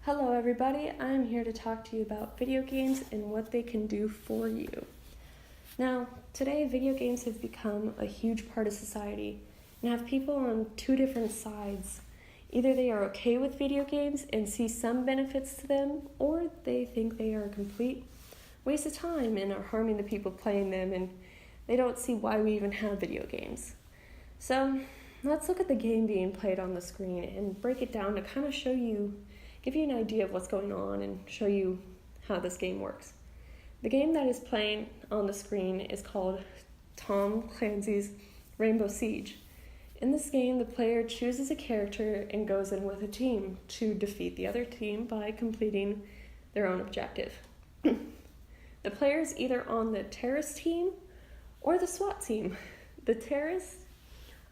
Hello everybody, I'm here to talk to you about video games and what they can do for you. Now, today video games have become a huge part of society and have people on two different sides. Either they are okay with video games and see some benefits to them, or they think they are a complete waste of time and are harming the people playing them, and they don't see why we even have video games. So, let's look at the game being played on the screen and break it down to kind of give you an idea of what's going on and show you how this game works. The game that is playing on the screen is called Tom Clancy's Rainbow Siege. In this game, the player chooses a character and goes in with a team to defeat the other team by completing their own objective. The player is either on the terrorist team or the SWAT team. The terrorists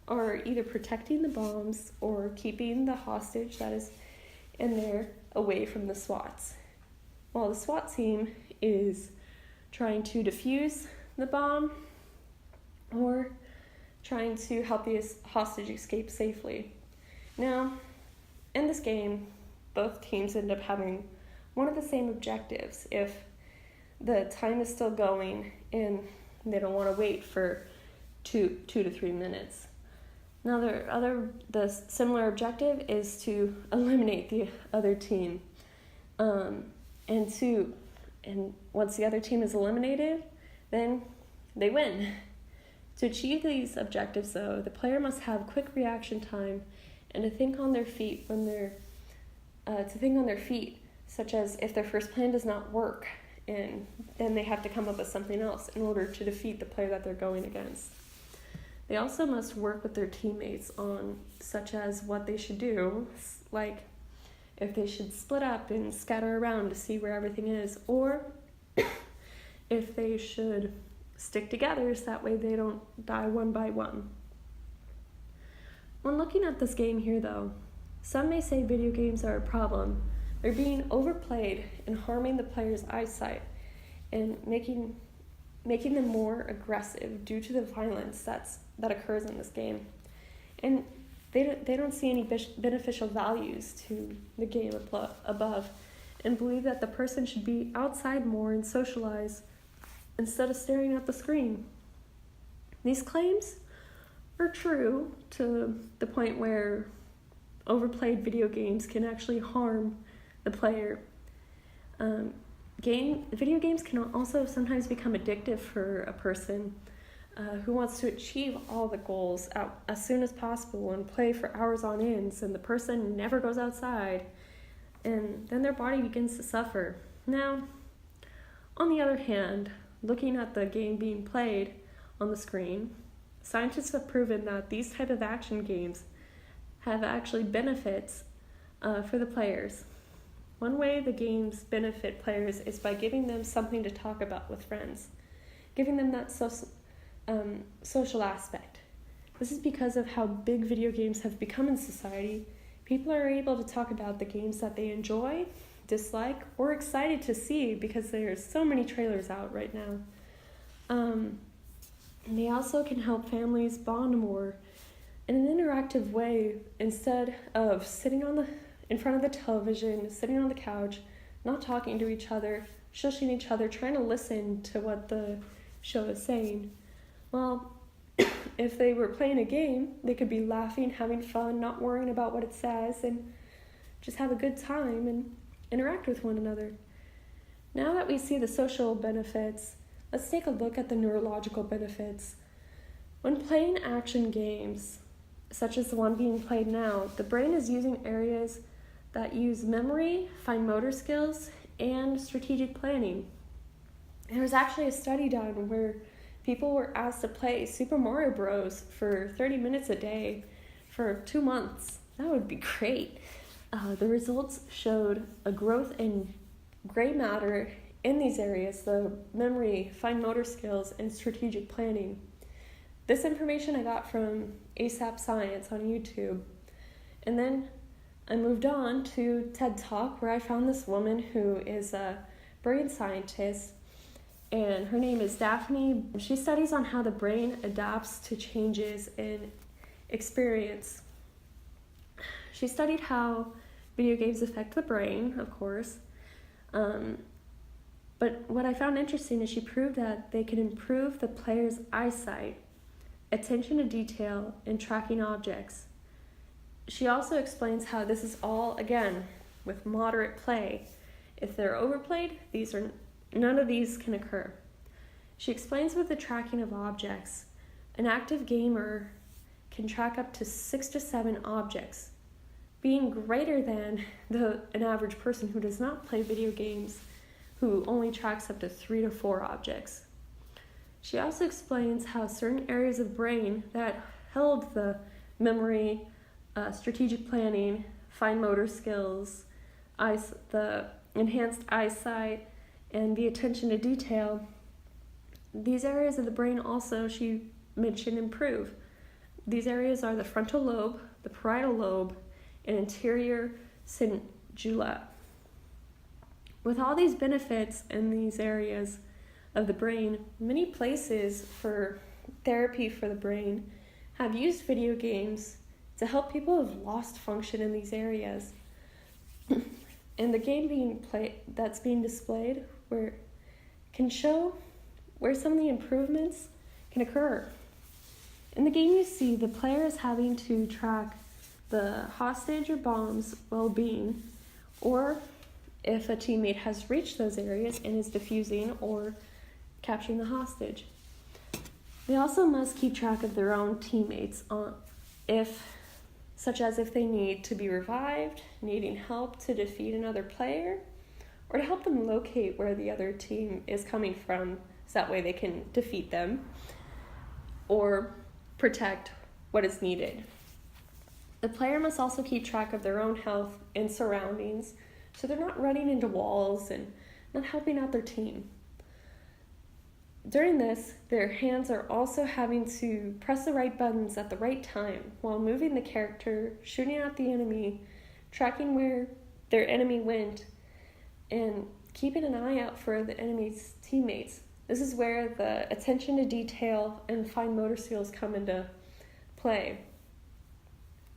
are either protecting the bombs or keeping the hostage that is in there away from the SWATs, while the SWAT team is trying to defuse the bomb or trying to help the hostage escape safely. Now, in this game, both teams end up having one of the same objectives if the time is still going and they don't want to wait for 2 to 3 minutes. Now, the similar objective is to eliminate the other team, and once the other team is eliminated, then they win. To achieve these objectives, though, the player must have quick reaction time and to think on their feet such as if their first plan does not work, and then they have to come up with something else in order to defeat the player that they're going against. They also must work with their teammates on such as what they should do, like if they should split up and scatter around to see where everything is, or if they should stick together so that way they don't die one by one. When looking at this game here, though, some may say video games are a problem. They're being overplayed and harming the player's eyesight and making them more aggressive due to the violence that occurs in this game. And they don't see any beneficial values to the game above and believe that the person should be outside more and socialize instead of staring at the screen. These claims are true to the point where overplayed video games can actually harm the player. Video games can also sometimes become addictive for a person who wants to achieve all the goals as soon as possible and play for hours on end, and the person never goes outside, and then their body begins to suffer. Now, on the other hand, looking at the game being played on the screen, scientists have proven that these type of action games have actually benefits for the players. One way the games benefit players is by giving them something to talk about with friends, giving them that social aspect. This is because of how big video games have become in society. People are able to talk about the games that they enjoy, dislike, or excited to see because there's so many trailers out right now. They also can help families bond more in an interactive way instead of sitting in front of the television, sitting on the couch, not talking to each other, shushing each other, trying to listen to what the show is saying. Well, if they were playing a game, they could be laughing, having fun, not worrying about what it says, and just have a good time and interact with one another. Now that we see the social benefits, let's take a look at the neurological benefits. When playing action games, such as the one being played now, the brain is using areas that use memory, fine motor skills, and strategic planning. There was actually a study done where people were asked to play Super Mario Bros. For 30 minutes a day for 2 months. That would be great. The results showed a growth in gray matter in these areas, the memory, fine motor skills, and strategic planning. This information I got from AsapSCIENCE on YouTube. And then I moved on to TED Talk, where I found this woman who is a brain scientist, and her name is Daphne. She studies on how the brain adapts to changes in experience. She studied how video games affect the brain, of course. But what I found interesting is she proved that they can improve the player's eyesight, attention to detail, and tracking objects. She also explains how this is all, again, with moderate play. If they're overplayed, none of these can occur. She explains with the tracking of objects, an active gamer can track up to 6 to 7 objects, being greater than an average person who does not play video games, who only tracks up to 3 to 4 objects. She also explains how certain areas of brain that held the memory, strategic planning, fine motor skills, the enhanced eyesight, and the attention to detail, these areas of the brain also, she mentioned, improve. These areas are the frontal lobe, the parietal lobe, and anterior cingulate. With all these benefits in these areas of the brain, many places for therapy for the brain have used video games to help people who have lost function in these areas. And the game that's being displayed can show where some of the improvements can occur. In the game, you see the player is having to track the hostage or bomb's well-being, or if a teammate has reached those areas and is defusing or capturing the hostage. They also must keep track of their own teammates, such as if they need to be revived, needing help to defeat another player, or to help them locate where the other team is coming from, so that way they can defeat them, or protect what is needed. The player must also keep track of their own health and surroundings, so they're not running into walls and not helping out their team. During this, their hands are also having to press the right buttons at the right time while moving the character, shooting at the enemy, tracking where their enemy went, and keeping an eye out for the enemy's teammates. This is where the attention to detail and fine motor skills come into play.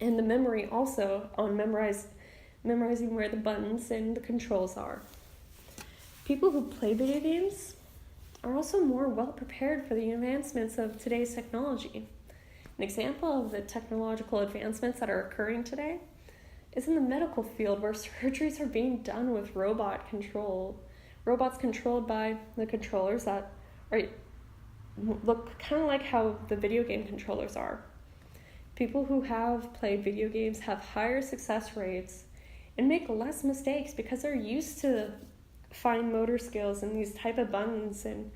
And the memory also on memorizing where the buttons and the controls are. People who play video games are also more well prepared for the advancements of today's technology. An example of the technological advancements that are occurring today is in the medical field, where surgeries are being done with robots controlled by the controllers that look kind of like how the video game controllers are. People who have played video games have higher success rates and make less mistakes because they're used to fine motor skills and these type of buttons, and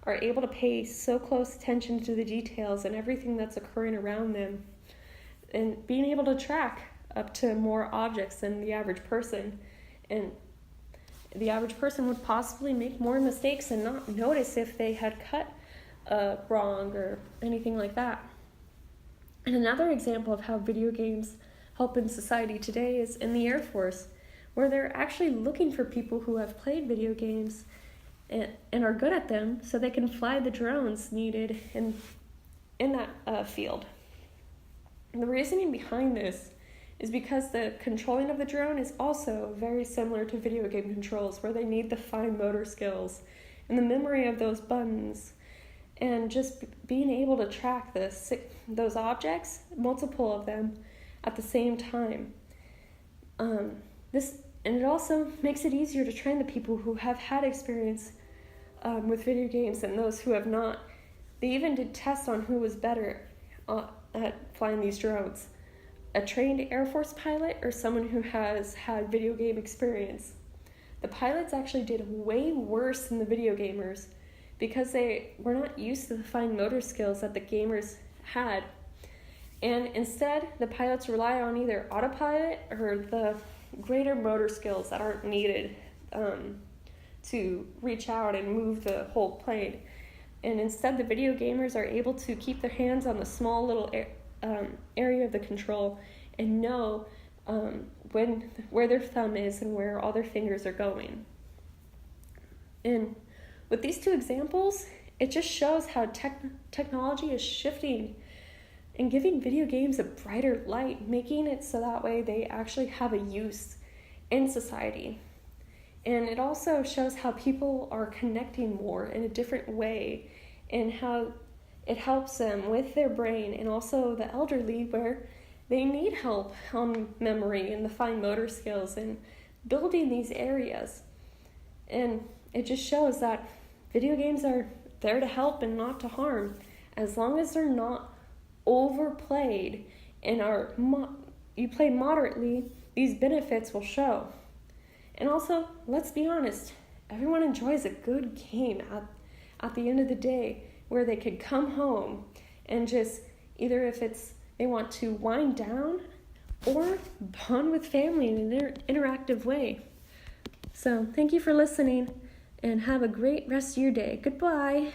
are able to pay so close attention to the details and everything that's occurring around them, and being able to track up to more objects than the average person. And the average person would possibly make more mistakes and not notice if they had cut wrong or anything like that. And another example of how video games help in society today is in the Air Force, where they're actually looking for people who have played video games and are good at them, so they can fly the drones needed in that field. And the reasoning behind this is because the controlling of the drone is also very similar to video game controls, where they need the fine motor skills and the memory of those buttons, and just being able to track those objects, multiple of them, at the same time. And it also makes it easier to train the people who have had experience with video games than those who have not. They even did tests on who was better at flying these drones, a trained Air Force pilot or someone who has had video game experience. The pilots actually did way worse than the video gamers because they were not used to the fine motor skills that the gamers had. And instead, the pilots rely on either autopilot or the greater motor skills that aren't needed to reach out and move the whole plane. And instead, the video gamers are able to keep their hands on the small little area of the control and know where their thumb is and where all their fingers are going. And with these two examples, it just shows how technology is shifting and giving video games a brighter light, making it so that way they actually have a use in society. And it also shows how people are connecting more in a different way and how it helps them with their brain, and also the elderly where they need help on memory and the fine motor skills and building these areas. And it just shows that video games are there to help and not to harm. As long as they're not overplayed and you play moderately, these benefits will show. And also, let's be honest, everyone enjoys a good game at the end of the day where they could come home and just, either if they want to wind down or bond with family in an interactive way. So thank you for listening and have a great rest of your day. Goodbye.